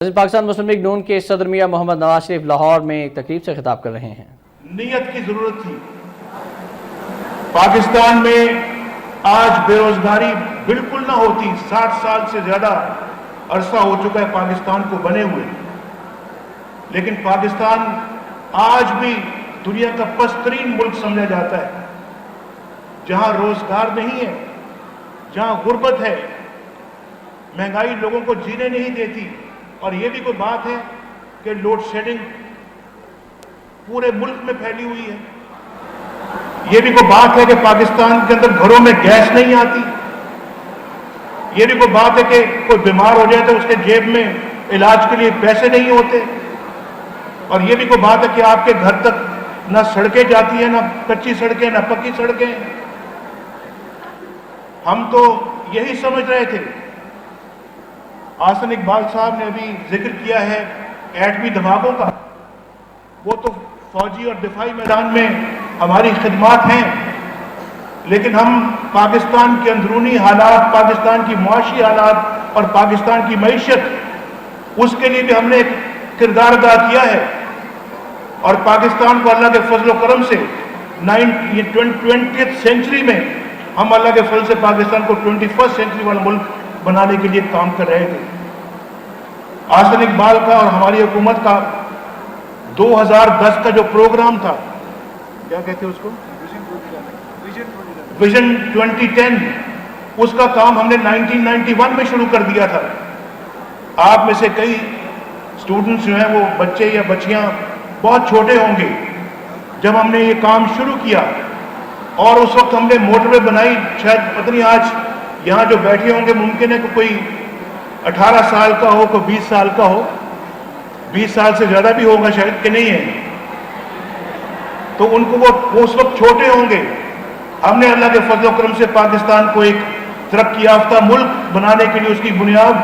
پاکستان مسلم league نون کے صدر میاں محمد نواز شریف لاہور میں ایک تقریب سے خطاب کر رہے ہیں۔ نیت کی ضرورت تھی۔ پاکستان میں آج بے روزگاری بالکل نہ ہوتی، 60 سال سے زیادہ عرصہ ہو چکا ہے پاکستان کو بنے ہوئے، لیکن پاکستان آج بھی دنیا کا پست ترین ملک سمجھا جاتا ہے، جہاں روزگار نہیں ہے، جہاں غربت ہے، مہنگائی لوگوں کو جینے نہیں دیتی۔ اور یہ بھی کوئی بات ہے کہ لوڈ شیڈنگ پورے ملک میں پھیلی ہوئی ہے؟ یہ بھی کوئی بات ہے کہ پاکستان کے اندر گھروں میں گیس نہیں آتی؟ یہ بھی کوئی بات ہے کہ کوئی بیمار ہو جائے تو اس کے جیب میں علاج کے لیے پیسے نہیں ہوتے؟ اور یہ بھی کوئی بات ہے کہ آپ کے گھر تک نہ سڑکیں جاتی ہیں، نہ کچی سڑکیں نہ پکی سڑکیں؟ ہم تو یہی سمجھ رہے تھے۔ احسن اقبال صاحب نے ابھی ذکر کیا ہے ایٹمی دھماکوں کا، وہ تو فوجی اور دفاعی میدان میں ہماری خدمات ہیں، لیکن ہم پاکستان کے اندرونی حالات، پاکستان کی معاشی حالات اور پاکستان کی معیشت، اس کے لیے بھی ہم نے ایک کردار ادا کیا ہے۔ اور پاکستان کو اللہ کے فضل و کرم سے 20th سینچری میں ہم اللہ کے فضل سے پاکستان کو 21st سینچری والا ملک بنانے کے لیے کام کر رہے تھے۔ احسن اقبال کا اور ہماری حکومت کا 2010 کا جو پروگرام تھا، کیا کہتے ہیں اس کو، ویژن 2010، اس کا کام ہم نے 1991 میں شروع کر دیا تھا۔ آپ میں سے کئی اسٹوڈنٹس جو ہیں وہ بچے یا بچیاں بہت چھوٹے ہوں گے جب ہم نے یہ کام شروع کیا، اور اس وقت ہم نے موٹر وے بنائی، شاید پتہ نہیں آج یہاں جو بیٹھے ہوں گے ممکن ہے کہ کوئی 18 سال کا ہو، کوئی 20 سال کا ہو، 20 سال سے زیادہ بھی ہوگا شاید کہ نہیں ہے، تو ان کو وہ اس وقت چھوٹے ہوں گے۔ ہم نے اللہ کے فضل و کرم سے پاکستان کو ایک ترقی یافتہ ملک بنانے کے لیے اس کی بنیاد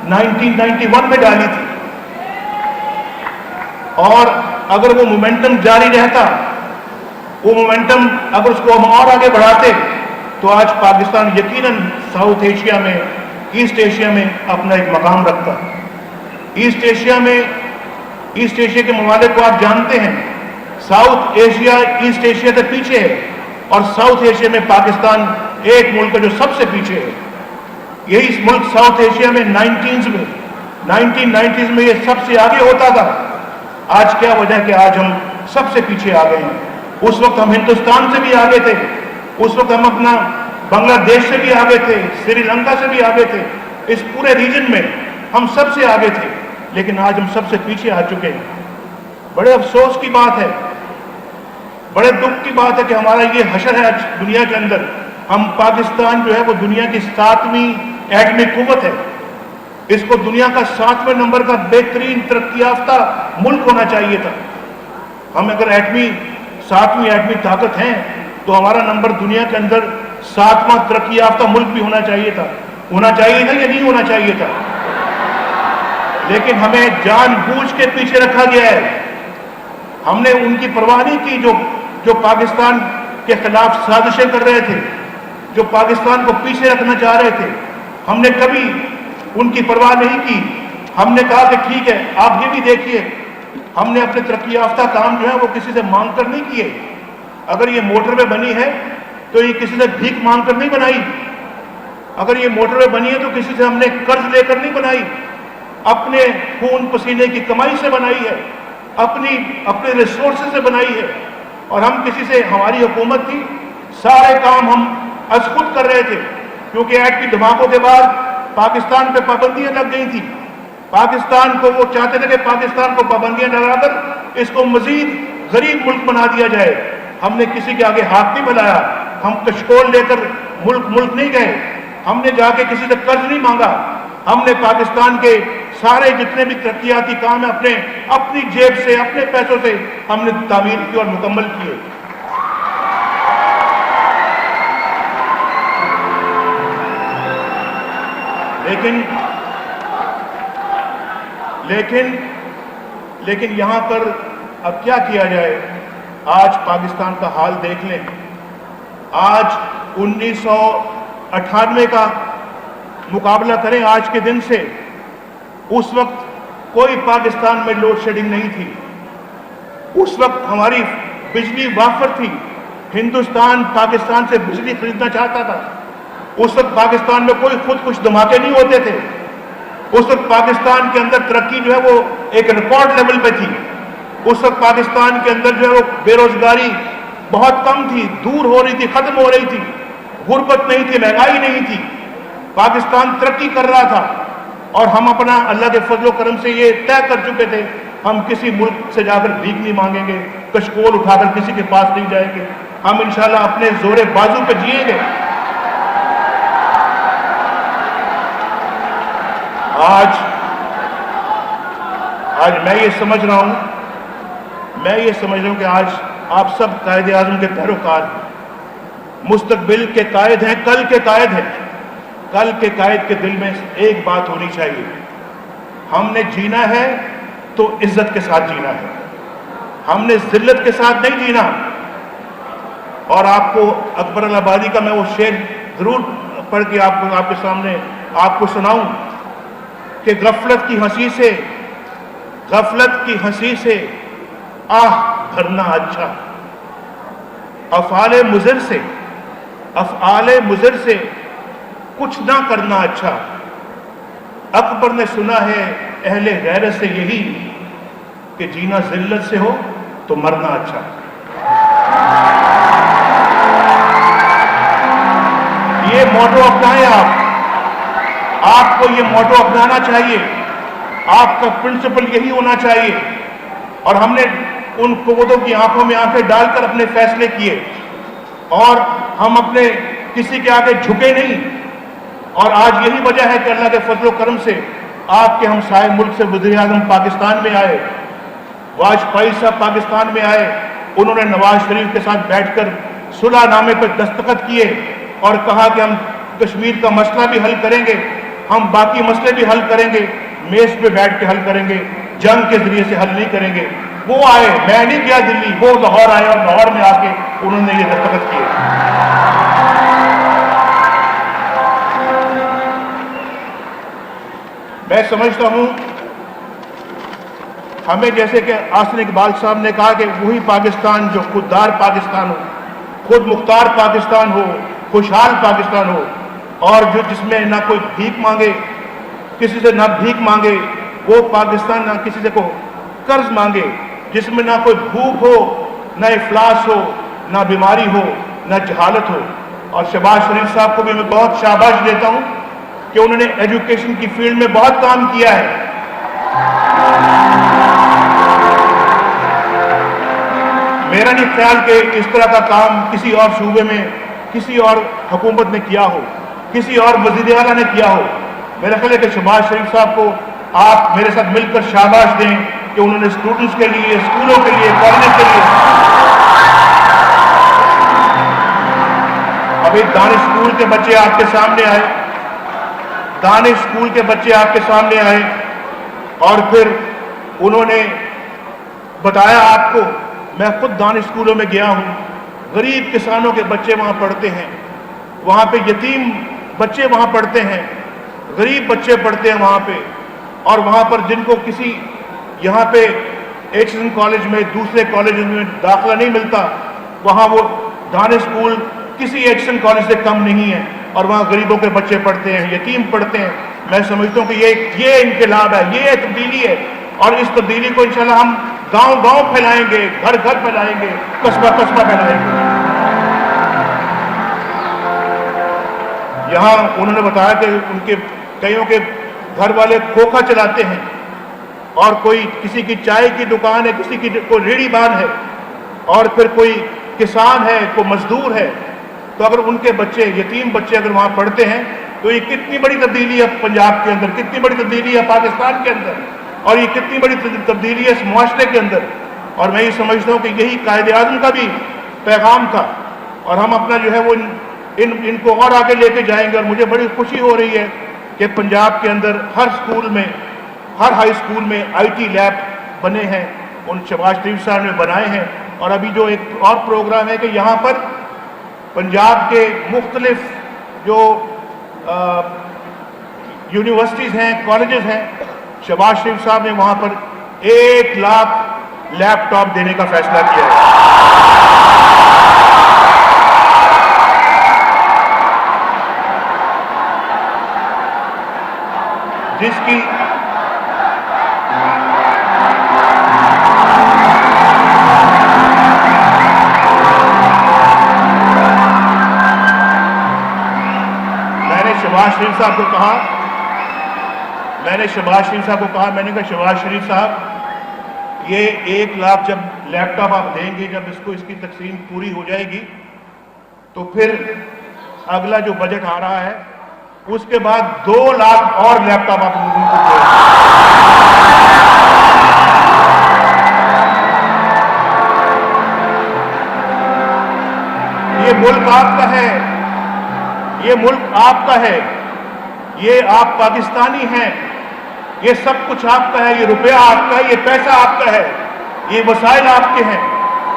1991 میں ڈالی تھی، اور اگر وہ مومنٹم جاری رہتا، وہ مومنٹم اگر اس کو ہم اور آگے بڑھاتے، تو آج پاکستان یقیناً ساؤتھ ایشیا میں، ایسٹ ایشیا میں اپنا ایک مقام رکھتا۔ ایسٹ ایشیا کے ممالک کو آپ جانتے ہیں، ساؤتھ ایشیا ایسٹ ایشیا سے پیچھے ہے، اور ساؤتھ ایشیا میں پاکستان ایک ملک ہے جو سب سے پیچھے ہے۔ یہی ملک ساؤتھ ایشیا میں 1990s میں یہ سب سے آگے ہوتا تھا۔ آج کیا وجہ ہے کہ آج ہم سب سے پیچھے آ گئے ہیں؟ اس وقت ہم ہندوستان سے بھی آگے تھے، اس وقت ہم اپنا بنگلہ دیش سے بھی آگے تھے، سری لنکا سے بھی آگے تھے، اس پورے ریجن میں ہم سب سے آگے تھے، لیکن آج ہم سب سے پیچھے آ چکے ہیں۔ بڑے افسوس کی بات ہے، بڑے دکھ کی بات ہے کہ ہمارا یہ حشر ہے آج دنیا کے اندر۔ ہم پاکستان جو ہے وہ دنیا کی 7ویں ایٹمی قوت ہے، اس کو دنیا کا 7ویں نمبر کا بہترین ترقی یافتہ ملک ہونا چاہیے تھا۔ ہم اگر 7ویں ایٹمی طاقت ہیں تو ہمارا نمبر دنیا کے اندر 7واں ترقی یافتہ ملک بھی ہونا چاہیے تھا یا نہیں ہونا چاہیے تھا؟ لیکن ہمیں جان بوجھ کے پیچھے رکھا گیا ہے۔ ہم نے ان کی پرواہ نہیں کی جو پاکستان کے خلاف سازشیں کر رہے تھے، جو پاکستان کو پیچھے رکھنا چاہ رہے تھے، ہم نے کبھی ان کی پرواہ نہیں کی۔ ہم نے کہا کہ ٹھیک ہے، آپ یہ بھی دیکھیے، ہم نے اپنے ترقی یافتہ کام جو ہے وہ کسی سے مانگ کر نہیں کیے۔ اگر یہ موٹر وے بنی ہے تو یہ کسی سے بھیک مانگ کر نہیں بنائی، اگر یہ موٹر وے بنی ہے تو کسی سے ہم نے قرض لے کر نہیں بنائی، اپنے خون پسینے کی کمائی سے بنائی ہے، اپنے ریسورسز سے بنائی ہے۔ اور ہم کسی سے، ہماری حکومت تھی، سارے کام ہم از خود کر رہے تھے، کیونکہ ایٹمی دھماکوں کے بعد پاکستان پہ پابندیاں لگ گئی تھیں۔ پاکستان کو وہ چاہتے تھے کہ پاکستان کو پابندیاں لگا کر اس کو مزید غریب ملک بنا دیا جائے۔ ہم نے کسی کے آگے ہاتھ نہیں بڑھایا، ہم کشکول لے کر ملک نہیں گئے، ہم نے جا کے کسی سے قرض نہیں مانگا، ہم نے پاکستان کے سارے جتنے بھی ترقیاتی کام ہیں اپنی جیب سے، اپنے پیسوں سے ہم نے تعمیر کی اور مکمل کیے۔ لیکن یہاں پر اب کیا کیا جائے؟ آج پاکستان کا حال دیکھ لیں۔ آج 1998 کا مقابلہ کریں آج کے دن سے، اس وقت कोई पाकिस्तान में लोड शेडिंग नहीं थी। उस वक्त हमारी बिजली वाफर थी। हिंदुस्तान पाकिस्तान से बिजली खरीदना चाहता था। उस वक्त पाकिस्तान में कोई खुद कुछ धमाके नहीं होते थे। उस वक्त पाकिस्तान के अंदर तरक्की जो है वो एक रिकॉर्ड लेवल पे थी। उस वक्त पाकिस्तान के अंदर जो है वो बेरोजगारी बहुत कम थी, दूर हो रही थी, खत्म हो रही थी। गुर्बत नहीं थी, महंगाई नहीं थी। पाकिस्तान तरक्की कर रहा था और हम अपना अल्लाह के फजल करम से ये तय कर चुके थे, हम किसी मुल्क से जाकर भीख नहीं मांगेंगे, कशकोल उठाकर किसी के पास नहीं जाएंगे। हम इंशाल्लाह अपने जोरे बाजू पे जिएंगे। आज मैं ये समझ रहा हूं कि आज आप सब कायदे आज़म के पैरोकार हैं, मुस्तकबिल के कायद हैं, कल के कायद हैं। कल के कायद के दिल में एक बात होनी चाहिए, हमने जीना है तो इज्जत के साथ जीना है, हमने जिल्लत के साथ नहीं जीना। और आपको अकबर अल-आबादी का मैं वो शेर जरूर पढ़ के आपके सामने आपको सुनाऊं कि गफलत की हंसी से आह भरना अच्छा, अफ़आले मुज़र से कुछ ना करना अच्छा। अकबर ने सुना है अहले गैरत से यही कि जीना जिल्लत से हो तो मरना अच्छा। ये मोटो अपनाएं आपको ये मोटो अपनाना चाहिए। आपका प्रिंसिपल यही होना चाहिए। और हमने उन कुव्वतों की आंखों में आंखें डालकर अपने फैसले किए और हम अपने किसी के आगे झुके नहीं। और आज यही वजह है कि अल्लाह के फजल करम से आपके हमसाए मुल्क से वज़ीर आज़म पाकिस्तान में आए, वाजपेयी साहब पाकिस्तान में आए। उन्होंने नवाज शरीफ के साथ बैठकर सुलहनामे पर दस्तखत किए और कहा कि हम कश्मीर का मसला भी हल करेंगे, हम बाकी मसले भी हल करेंगे, मेज पे बैठ के हल करेंगे, जंग के जरिए से हल नहीं करेंगे। वो आए, मैं नहीं गया दिल्ली, वो लाहौर आए और लाहौर में आके उन्होंने ये दस्तखत किए। मैं समझता हूं हमें, जैसे कि आसिम इकबाल साहब ने कहा कि वही पाकिस्तान जो खुददार पाकिस्तान हो, खुद मुख्तार पाकिस्तान हो, खुशहाल पाकिस्तान हो, और जो जिसमें ना कोई भीख मांगे, किसी से ना भीख मांगे, वो पाकिस्तान ना किसी से को कर्ज मांगे, जिसमें ना कोई भूख हो, ना इफलास हो, ना बीमारी हो, ना जहालत हो। और शहबाज शरीफ साहब को भी मैं बहुत शाबाश देता हूं कि उन्होंने एजुकेशन की फील्ड में बहुत काम किया है। मेरा नहीं ख्याल कि इस तरह का काम किसी और सूबे में किसी और हुकूमत ने किया हो, किसी और वज़ीर आला ने किया हो। मेरा ख्याल है कि शहबाज शरीफ साहब को आप मेरे साथ मिलकर शाबाश दें कि उन्होंने स्टूडेंट्स के लिए, स्कूलों के लिए, कॉलेज के लिए, अभी दानिश स्कूल के बच्चे आपके सामने आए, दानिश स्कूल के बच्चे आपके सामने आए और फिर उन्होंने बताया आपको, मैं खुद दानिश स्कूलों में गया हूँ, गरीब किसानों के बच्चे वहाँ पढ़ते हैं, वहाँ पे यतीम बच्चे वहाँ पढ़ते हैं, गरीब बच्चे पढ़ते हैं वहाँ पे। और वहाँ पर जिनको किसी यहाँ पे एचएसएन कॉलेज में, दूसरे कॉलेज में दाखिला नहीं मिलता, वहाँ वो दानिश स्कूल किसी एचएसएन कॉलेज से कम नहीं है और वहाँ गरीबों के बच्चे पढ़ते हैं, यतीम पढ़ते हैं। मैं समझता हूँ कि ये इनकलाब है, ये तब्दीली है और इस तब्दीली को इंशाल्लाह हम गांव-गांव फैलाएंगे, घर-घर फैलाएंगे, कस्बा-कस्बा फैलाएंगे। यहाँ उन्होंने बताया कि उनके कईयों के घर वाले खोखा चलाते हैं और कोई किसी की चाय की दुकान है, किसी की कोई रेहड़ी बान है और फिर कोई किसान है, कोई मजदूर है। तो अगर उनके बच्चे, यतीम बच्चे अगर वहाँ पढ़ते हैं तो ये कितनी बड़ी तब्दीली है पंजाब के अंदर, कितनी बड़ी तब्दीली है पाकिस्तान के अंदर और ये कितनी बड़ी तब्दीली है इस मुआशरे के अंदर। और मैं ये समझता हूँ कि यही कायदे आज़म का भी पैगाम था और हम अपना जो है वो इनको और आगे लेके जाएंगे। और मुझे बड़ी खुशी हो रही है कि पंजाब के अंदर हर स्कूल में, हर हाई स्कूल में IT लैब बने हैं, उन शहबाज शरीफ साहब ने बनाए हैं। और अभी जो एक और प्रोग्राम है कि यहाँ पर पंजाब के मुख्तलिफ जो यूनिवर्सिटीज़ हैं, कॉलेजेस हैं, शहबाज शरीफ साहब ने वहां पर 1 लाख लैपटॉप देने का फैसला किया है, जिसकी मैंने शहबाज शरीफ साहब को कहा, मैंने कहा शहबाज शरीफ साहब, ये 1 लाख जब लैपटॉप आप देंगे, जब इसकी तकसीम पूरी हो जाएगी, तो फिर अगला जो बजट आ रहा है उसके बाद 2 लाख और लैपटॉप आप लोगों को देंगे। ये मुल्क आपका है, ये मुल्क आपका है, ये आप पाकिस्तानी हैं, ये सब कुछ आपका है, ये रुपया आपका है, ये पैसा आपका है, ये वसाइल आपके हैं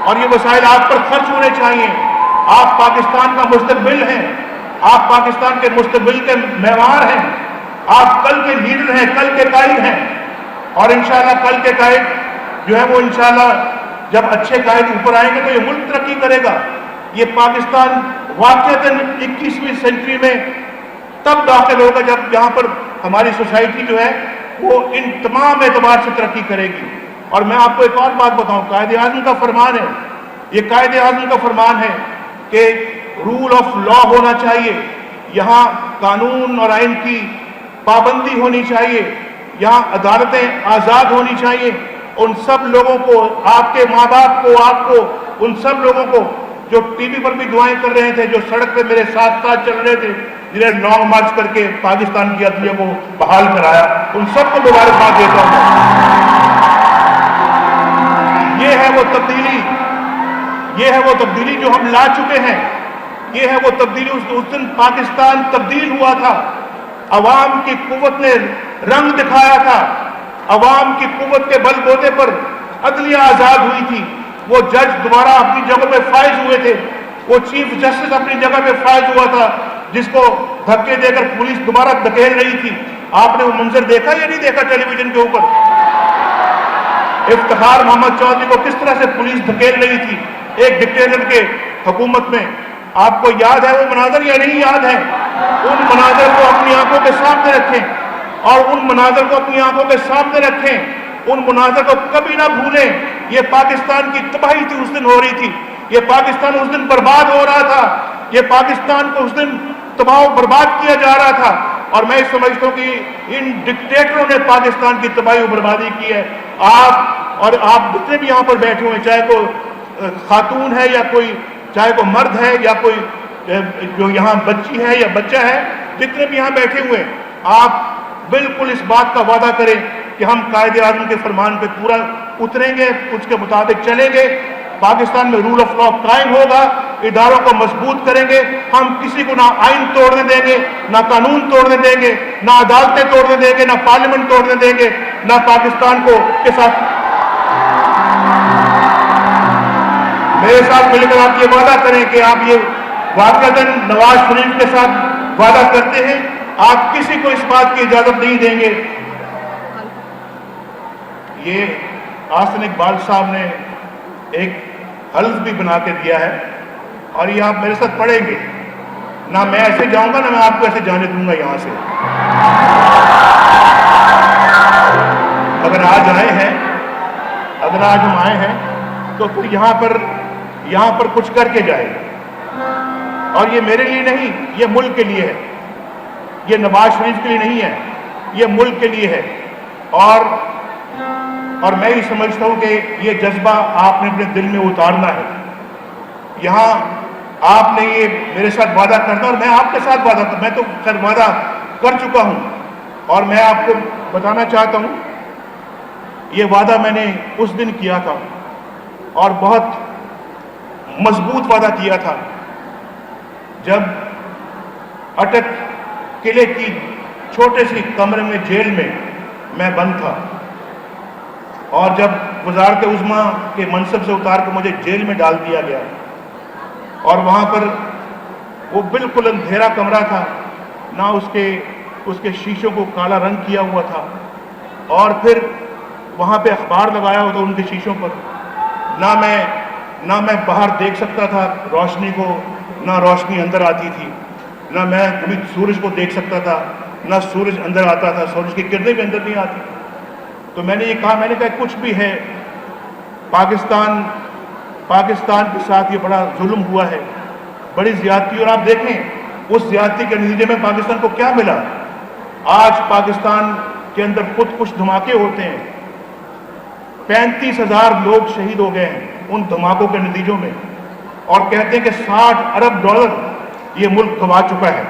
और ये वसाइल आप पर खर्च होने चाहिए। आप पाकिस्तान का मुस्तकबिल हैं, आप पाकिस्तान के मुस्तकबिल के मेहमान हैं, आप कल के लीडर हैं, कल के कायद हैं और इंशाल्लाह कल के कायद जो है वो इंशाल्लाह जब अच्छे कायद ऊपर आएंगे तो ये मुल्क तरक्की करेगा। ये पाकिस्तान वाकईतन 21वीं सेंचुरी में तब दाखिल होगा जब यहाँ पर हमारी सोसाइटी जो है वो इन तमाम एतबार से तरक्की करेगी। और मैं आपको एक और बात बताऊं, कायद-ए-आज़म का फरमान है, ये कायद-ए-आज़म का फरमान है कि रूल ऑफ लॉ होना चाहिए, यहाँ कानून और आइन की पाबंदी होनी चाहिए, यहाँ अदालतें आज़ाद होनी चाहिए। उन सब लोगों को, आपके माँ बाप को, आपको, उन सब लोगों को जो टीवी पर भी दुआएं कर रहे थे, जो सड़क पे मेरे साथ साथ चल रहे थे, जिन्हें लॉन्ग मार्च करके पाकिस्तान की अदलिया को बहाल कराया, उन सबको मुबारकबाद देता हूं। ये है वो तब्दीली जो हम ला चुके हैं। ये है वो तब्दीली, उस दिन पाकिस्तान तब्दील हुआ था, अवाम की कुव्वत ने रंग दिखाया था, अवाम की कुव्वत के बलबूते पर अदलिया आजाद हुई थी, वो जज दोबारा अपनी जगह पे फायज हुए थे, वो चीफ जस्टिस अपनी जगह पे फायज हुआ था, जिसको धक्के देकर पुलिस दोबारा धकेल रही थी। आपने वो मंजर देखा या नहीं देखा टेलीविजन के ऊपर? इफ्तिखार मोहम्मद चौधरी को किस तरह से पुलिस धकेल रही थी एक डिक्टेटर के हुकूमत में। आपको याद है वो मनाजर या नहीं याद है? उन मनाजर को अपनी आंखों के सामने रखें और उन मनाजर को अपनी आंखों के सामने रखें, उन मनाजर को कभी ना भूलें। ये पाकिस्तान की तबाही थी, उस दिन हो रही थी, ये पाकिस्तान उस दिन बर्बाद हो रहा था, ये पाकिस्तान को उस दिन तबाह बर्बाद किया जा रहा था। और मैं समझता हूं कि इन डिक्टेटरों ने पाकिस्तान की तबाही और बर्बादी की है। आप जितने भी यहाँ पर बैठे हुए, चाहे कोई खातून है या कोई, चाहे कोई मर्द है या कोई जो यहाँ बच्ची है या बच्चा है, जितने भी यहाँ बैठे हुए, आप बिल्कुल इस बात का वादा करें कि हम कायद-ए-आज़म के फरमान पे पूरा उतरेंगे, उसके मुताबिक चलेंगे, पाकिस्तान में रूल ऑफ लॉ कायम होगा, इदारों को मजबूत करेंगे, हम किसी को ना आइन तोड़ने देंगे, ना कानून तोड़ने देंगे, ना अदालतें तोड़ने देंगे, ना पार्लियामेंट तोड़ने देंगे, ना पाकिस्तान को के साथ। मेरे साथ मिलकर आप ये वादा करें कि आप ये वाकईतन नवाज शरीफ के साथ वादा करते हैं, आप किसी को इस बात की इजाजत नहीं देंगे। ये आसन इकबाल साहब ने एक हल्फ भी बना के दिया है और ये आप मेरे साथ पढ़ेंगे ना, मैं ऐसे जाऊंगा ना मैं आपको ऐसे जाने दूंगा यहां से। अगर आज हम आए हैं तो फिर यहां पर कुछ करके जाए। और ये मेरे लिए नहीं, ये मुल्क के लिए है, ये नवाज शरीफ के लिए नहीं है, ये मुल्क के लिए है। और मैं ही समझता हूं कि ये जज्बा आपने अपने दिल में उतारना है। यहाँ आपने ये मेरे साथ वादा करना और मैं आपके साथ मैं तो खैर वादा कर चुका हूं और मैं आपको बताना चाहता हूं, ये वादा मैंने उस दिन किया था और बहुत मजबूत वादा किया था जब अटक किले की छोटे सी कमरे में, जेल में मैं बंद था और जब वज़ारत उज़्मा के मनसब से उतार कर मुझे जेल में डाल दिया गया और वहाँ पर वो बिल्कुल अंधेरा कमरा था, ना उसके शीशों को काला रंग किया हुआ था, اور پھر وہاں پہ اخبار لگایا ہوتا ان کے شیشوں پر. نہ میں باہر دیکھ سکتا تھا روشنی کو، نہ روشنی اندر آتی تھی. نہ میں کبھی سورج کو دیکھ سکتا تھا، نہ سورج اندر آتا تھا، سورج کی کرنیں بھی اندر نہیں آتی. تو میں نے یہ کہا، میں نے کہا کچھ بھی ہے، پاکستان کے ساتھ یہ بڑا ظلم ہوا ہے، بڑی زیادتی. اور آپ دیکھیں اس زیادتی کے نتیجے میں پاکستان کو کیا ملا. آج پاکستان کے اندر خود کچھ دھماکے ہوتے ہیں، 35,000 لوگ شہید ہو گئے ہیں ان دھماکوں کے نتیجوں میں، اور کہتے ہیں کہ $60 ارب یہ ملک گنوا چکا ہے.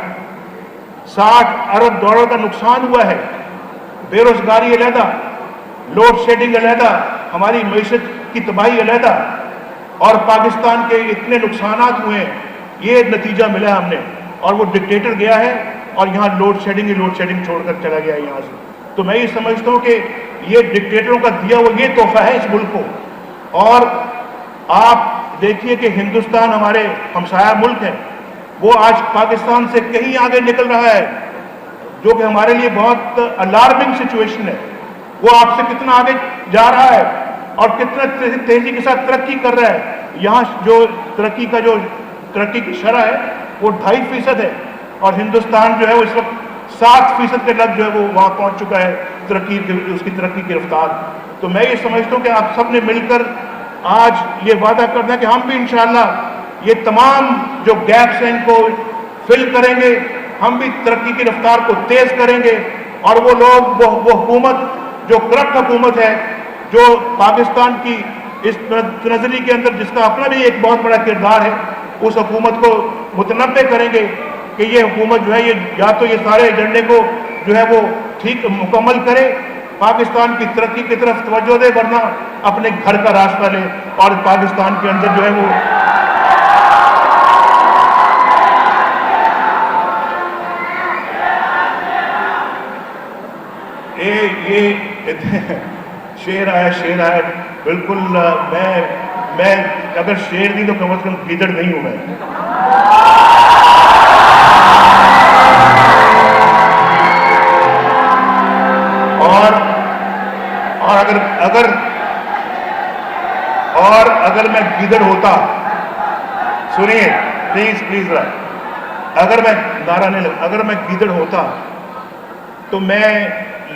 $60 ارب کا نقصان ہوا ہے. بے روزگاری علیحدہ، لوڈ شیڈنگ علیحدہ، ہماری معیشت کی تباہی علیحدہ، اور پاکستان کے اتنے نقصانات ہوئے ہیں. یہ نتیجہ ملا ہم نے. اور وہ ڈکٹیٹر گیا ہے اور یہاں لوڈ شیڈنگ چھوڑ کر چلا گیا یہاں سے. تو میں یہ سمجھتا ہوں کہ یہ ڈکٹیٹروں کا دیا وہ یہ تحفہ ہے اس ملک کو. اور آپ دیکھیے کہ ہندوستان ہمارے ہمسایہ ملک ہے، وہ آج پاکستان سے کہیں آگے نکل رہا ہے، جو کہ ہمارے لیے بہت الارمنگ سچویشن ہے. وہ آپ سے کتنا آگے جا رہا ہے اور کتنا تیزی کے ساتھ ترقی کر رہا ہے. یہاں جو ترقی کی شرح ہے وہ 2.5% ہے، اور ہندوستان جو ہے وہ اس وقت 7% کے لگ جو ہے وہ وہاں پہنچ چکا ہے اس کی ترقی کی رفتار. تو میں یہ سمجھتا ہوں کہ آپ سب نے مل کر آج یہ وعدہ کرنا ہے کہ ہم بھی انشاءاللہ یہ تمام جو گیپس ہیں ان کو فل کریں گے، ہم بھی ترقی کی رفتار کو تیز کریں گے. اور وہ لوگ وہ حکومت جو کرپٹ حکومت ہے، جو پاکستان کی اس نظری کے اندر جس کا اپنا بھی ایک بہت بڑا کردار ہے، اس حکومت کو متنبع کریں گے کہ یہ حکومت جو ہے یہ یا تو یہ سارے ایجنڈے کو جو ہے وہ ٹھیک مکمل کرے، پاکستان کی ترقی کی طرف توجہ دے، ورنہ اپنے گھر کا راستہ لے اور پاکستان کے اندر جو ہے وہ یہ شیر آیا بالکل. میں اگر شیر نہیں تو کم از کم گیدڑ نہیں ہوں میں. اور اگر میں گیدڑ ہوتا، سنیے پلیز اگر میں نعرہ نہیں لگا، اگر میں گیدڑ ہوتا تو میں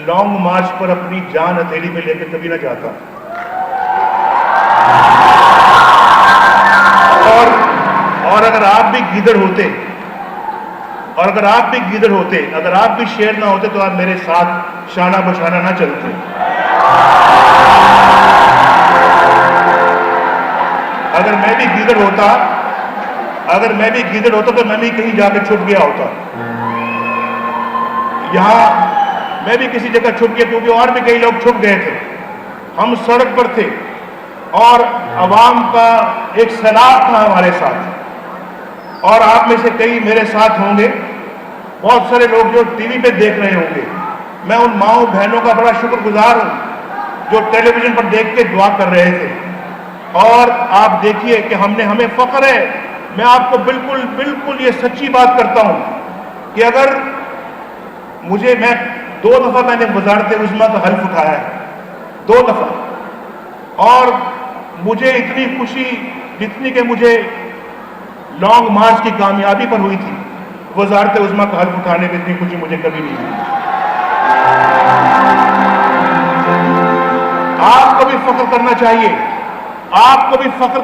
لانگ مارچ پر اپنی جان ہتھیلی میں لے کے کبھی نہ جاتا. اور اگر آپ بھی گیدڑ ہوتے، اگر آپ بھی شیر نہ ہوتے تو آپ میرے ساتھ شانہ بشانہ نہ چلتے. اگر میں بھی گیدڑ ہوتا تو میں بھی کہیں جا کے چھپ گیا ہوتا. یہاں میں بھی کسی جگہ چھپ گیا، کیونکہ اور بھی کئی لوگ چھپ گئے تھے. ہم سڑک پر تھے اور عوام کا ایک سیلاب تھا ہمارے ساتھ، اور آپ میں سے کئی میرے ساتھ ہوں گے. بہت سارے لوگ جو ٹی وی پہ دیکھ رہے ہوں گے، میں ان ماؤں بہنوں کا بڑا شکر گزار ہوں جو ٹیلی ویژن پر دیکھ کے دعا کر رہے تھے. اور آپ دیکھیے کہ ہمیں فخر ہے. میں آپ کو بالکل یہ سچی بات کرتا ہوں کہ اگر میں 2 دفعہ میں نے وزارت عظمیٰ کا حلف اٹھایا ہے، 2 دفعہ، اور مجھے اتنی خوشی جتنی کہ مجھے لانگ مارچ کی کامیابی پر ہوئی تھی، وزارت عظمیٰ کا حلف اٹھانے میں اتنی خوشی مجھے کبھی نہیں ہوئی. آپ کو بھی فخر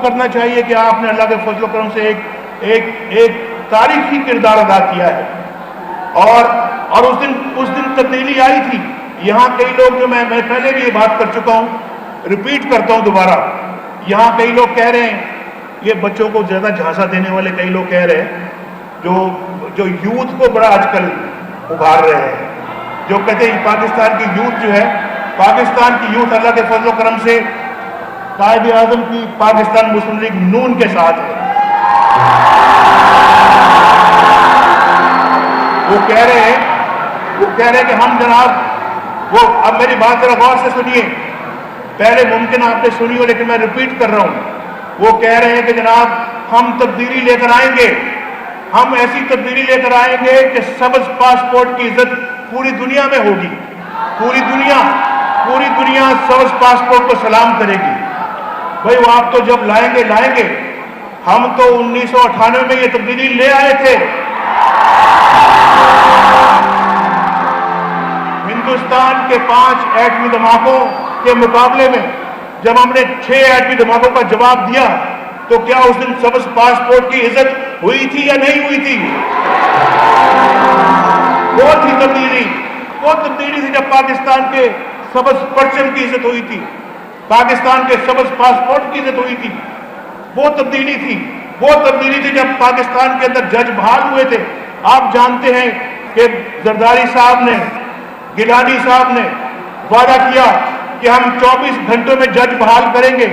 کرنا چاہیے کہ آپ نے اللہ کے فضل و کرم سے ایک تاریخی کردار ادا کیا ہے. اور اس دن تبدیلی آئی تھی. یہاں کئی لوگ، جو میں پہلے بھی یہ بات کر چکا ہوں، ریپیٹ کرتا ہوں دوبارہ، یہاں کئی لوگ کہہ رہے ہیں، یہ بچوں کو زیادہ جھانسا دینے والے کئی لوگ کہہ رہے ہیں، جو یوتھ کو بڑا آج کل ابھار رہے ہیں، جو کہتے ہیں پاکستان کی یوتھ جو ہے، پاکستان کی یوتھ اللہ کے فضل و کرم سے قائد اعظم کی پاکستان مسلم لیگ نون کے ساتھ ہے. وہ کہہ رہے ہیں کہ ہم جناب، وہ اب میری بات ذرا غور سے سنیے، پہلے ممکن آپ نے سنی ہو لیکن میں ریپیٹ کر رہا ہوں. وہ کہہ رہے ہیں کہ جناب ہم تبدیلی لے کر آئیں گے، ہم ایسی تبدیلی لے کر آئیں گے کہ سبز پاسپورٹ کی عزت پوری دنیا میں ہوگی. پوری دنیا पूरी दुनिया सब्ज पासपोर्ट को सलाम करेगी। भाई वो आप तो जब लाएंगे, हम तो 1998 में ये तब्दीली ले आए थे। हिंदुस्तान के 5 एटमी धमाकों के मुकाबले में जब हमने 6 एटमी धमाकों का जवाब दिया, तो क्या उस दिन सब्ज पासपोर्ट की इज्जत हुई थी या नहीं हुई थी? वो थी तब्दीली, वो तब्दीली थी जब पाकिस्तान के सब्ज परचम की इज्जत हुई थी, पाकिस्तान के सब्ज पासपोर्ट की इज्जत हुई थी। वो तब्दीली थी, वो तब्दीली थी जब पाकिस्तान के अंदर जज बहाल हुए थे। आप जानते हैं कि जरदारी साहब ने, गिलानी साहब ने वादा किया कि हम 24 घंटों में जज बहाल करेंगे।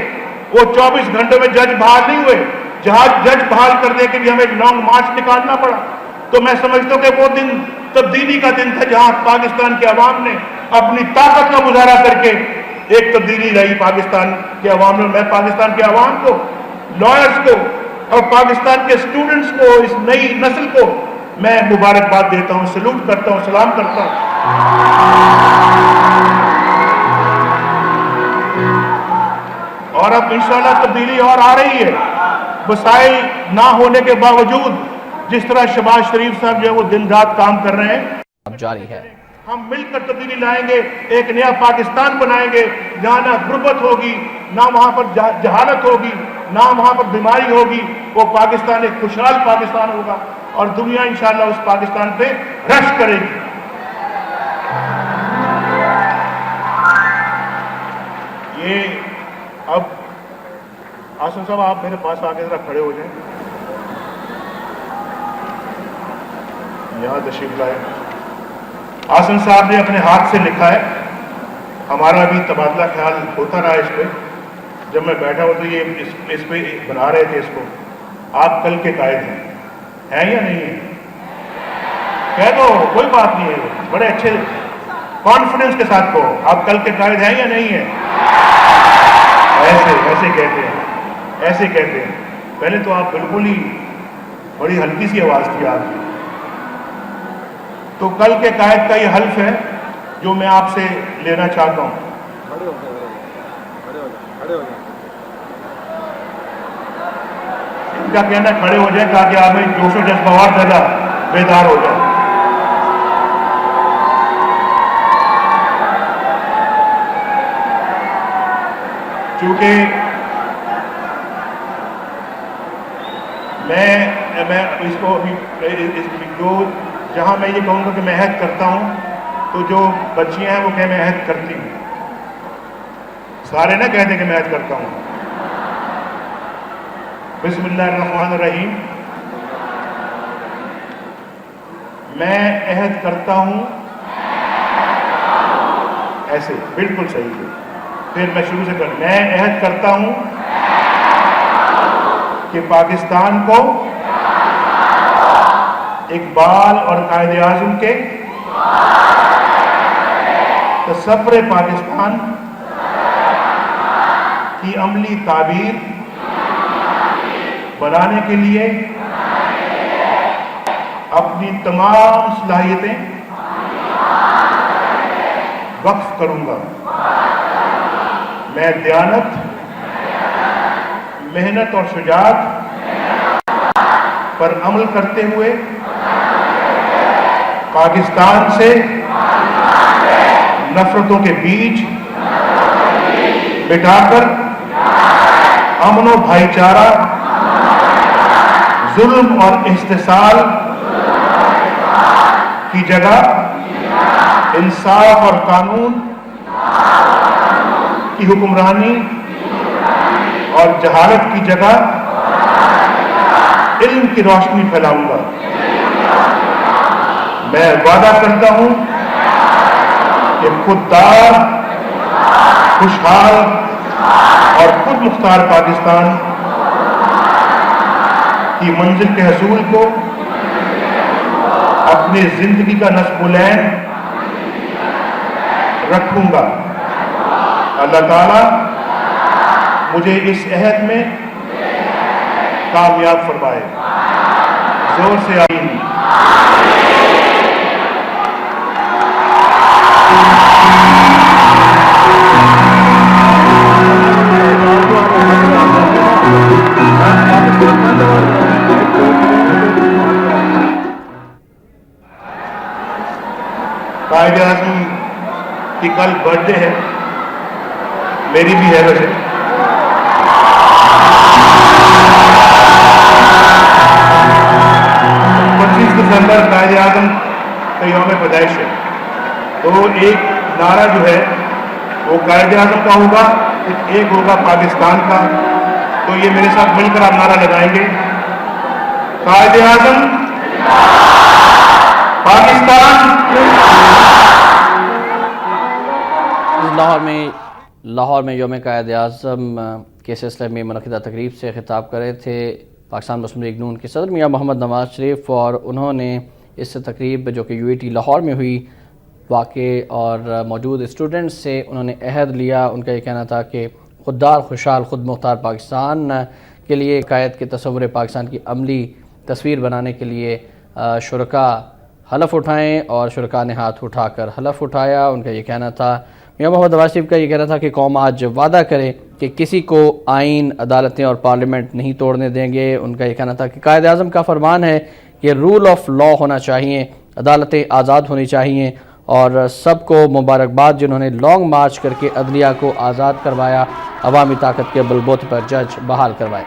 वो 24 घंटों में जज बहाल नहीं हुए। जज बहाल करने के लिए हमें लॉन्ग मार्च निकालना पड़ा। तो मैं समझता हूं कि वो दिन तब्दीली का दिन था, जहां पाकिस्तान के अवाम ने अपनी ताकत का मुजाहरा करके एक तब्दीली लाई पाकिस्तान के अवाम ने। मैं पाकिस्तान के अवाम को, लॉयर्स को और पाकिस्तान के स्टूडेंट्स को, इस नई नस्ल को मैं मुबारकबाद देता हूं, सैल्यूट करता हूं, सलाम करता हूं। और अब इंशाल्लाह तब्दीली और आ रही है। वसाइल ना होने के बावजूद जिस तरह शहबाज शरीफ साहब जो है वो दिन रात काम कर रहे हैं, अब जारी है। हम मिलकर तब्दीली लाएंगे, एक नया पाकिस्तान बनाएंगे, जहां ना गुर्बत होगी, ना वहां पर जहालत होगी, ना वहां पर बीमारी होगी। वो पाकिस्तान एक खुशहाल पाकिस्तान होगा और दुनिया इंशाल्लाह उस पाकिस्तान पे रश करेगी। ये अब आसन साहब आप मेरे पास आके जरा खड़े हो जाएं, यहां तशरीफ लाए। आसन साहब ने अपने हाथ से लिखा है, हमारा भी तबादला ख्याल होता रहा इस पे। जब मैं बैठा हुआ तो ये इस पे बना रहे थे इसको। आप कल के कायद हैं या नहीं है? कह दो, कोई बात नहीं है, बड़े अच्छे कॉन्फिडेंस के साथ कहो, आप कल के कायद हैं या नहीं है? ऐसे कहते हैं। पहले तो आप बिल्कुल ही बड़ी हल्की सी आवाज थी आपकी। तो कल के कायद का ये हल्फ है जो मैं आपसे लेना चाहता हूं। इनका कहना खड़े हो जाए ताकि आप में जोशो जज्बा और ज्यादा बेदार हो जाए। क्योंकि मैं इसको अभी जहां मैं ये कहूंगा कि मैं अहद करता हूं, तो जो बच्चियां हैं वो कह मैं अहद करती हूं, सारे ना कहते कि मैं अहद करता हूं। बिस्मिल्लाहिर्रहमानिर्रहीम। मैं अहद करता हूं, ऐसे बिल्कुल सही है। फिर मैं शुरू से मैं अहद करता हूं कि पाकिस्तान को इकबाल और कायदे आज़म के तसव्वुर पाकिस्तान की अमली ताबीर बनाने के लिए अपनी तमाम सलाहियतें वक्फ करूंगा। मैं दयानत, मेहनत और शुजाअत पर अमल करते हुए पाकिस्तान से नफरतों के बीज मिटाकर अमन और भाईचारा, जुल्म और इस्तिसाल की जगह इंसाफ और कानून की हुक्मरानी और जहालत की जगह इल्म की रोशनी फैलाऊंगा। मैं वादा करता हूं कि खुददार, खुशहाल और खुद मुख्तार पाकिस्तान की मंजिल के हसूल को अपनी जिंदगी का नस्बुलैन रखूंगा। अल्लाह ताला मुझे इस अहद में कामयाब फरमाए। जोर से आमीन। کل برتھ ڈے ہے، میری بھی ہے ویسے. 25 دسمبر قائد اعظم کا یوم پیدائش ہے، تو ایک نعرہ جو ہے وہ قائد اعظم کا ہوگا، ایک ہوگا پاکستان کا. تو یہ میرے ساتھ مل کر آپ نعرہ لگائیں گے: قائد اعظم، پاکستان. لاہور میں یوم قائد اعظم کے سلسلے میں منعقدہ تقریب سے خطاب کر رہے تھے پاکستان مسلم لیگ نون کے صدر میاں محمد نواز شریف، اور انہوں نے اس تقریب جو کہ UAT لاہور میں ہوئی واقع اور موجود اسٹوڈنٹس سے انہوں نے عہد لیا. ان کا یہ کہنا تھا کہ خوددار، خوشحال، خود مختار پاکستان کے لیے قائد کے تصور پاکستان کی عملی تصویر بنانے کے لیے شرکاء حلف اٹھائیں، اور شرکاء نے ہاتھ اٹھا کر حلف اٹھایا. ان کا یہ کہنا تھا، میاں محمد نواز شریف کا یہ کہنا تھا کہ قوم آج وعدہ کرے کہ کسی کو آئین، عدالتیں اور پارلیمنٹ نہیں توڑنے دیں گے. ان کا یہ کہنا تھا کہ قائد اعظم کا فرمان ہے کہ رول آف لا ہونا چاہیے، عدالتیں آزاد ہونی چاہیے، اور سب کو مبارکباد جنہوں نے لانگ مارچ کر کے عدلیہ کو آزاد کروایا، عوامی طاقت کے بلبوتے پر جج بحال کروائے.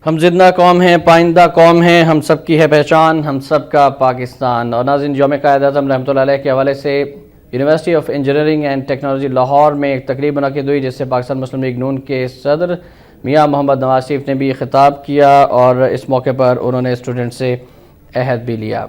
ہم زندہ قوم ہیں، پائندہ قوم ہیں، ہم سب کی ہے پہچان، ہم سب کا پاکستان۔ اور ناظرین، یوم قائد اعظم رحمۃ اللہ علیہ کے حوالے سے university of engineering and technology Lahore میں ایک تقریب منعقد ہوئی، جس سے پاکستان مسلم لیگ نون کے صدر میاں محمد نواز شریف نے بھی خطاب کیا، اور اس موقع پر انہوں نے اسٹوڈنٹ سے عہد بھی لیا۔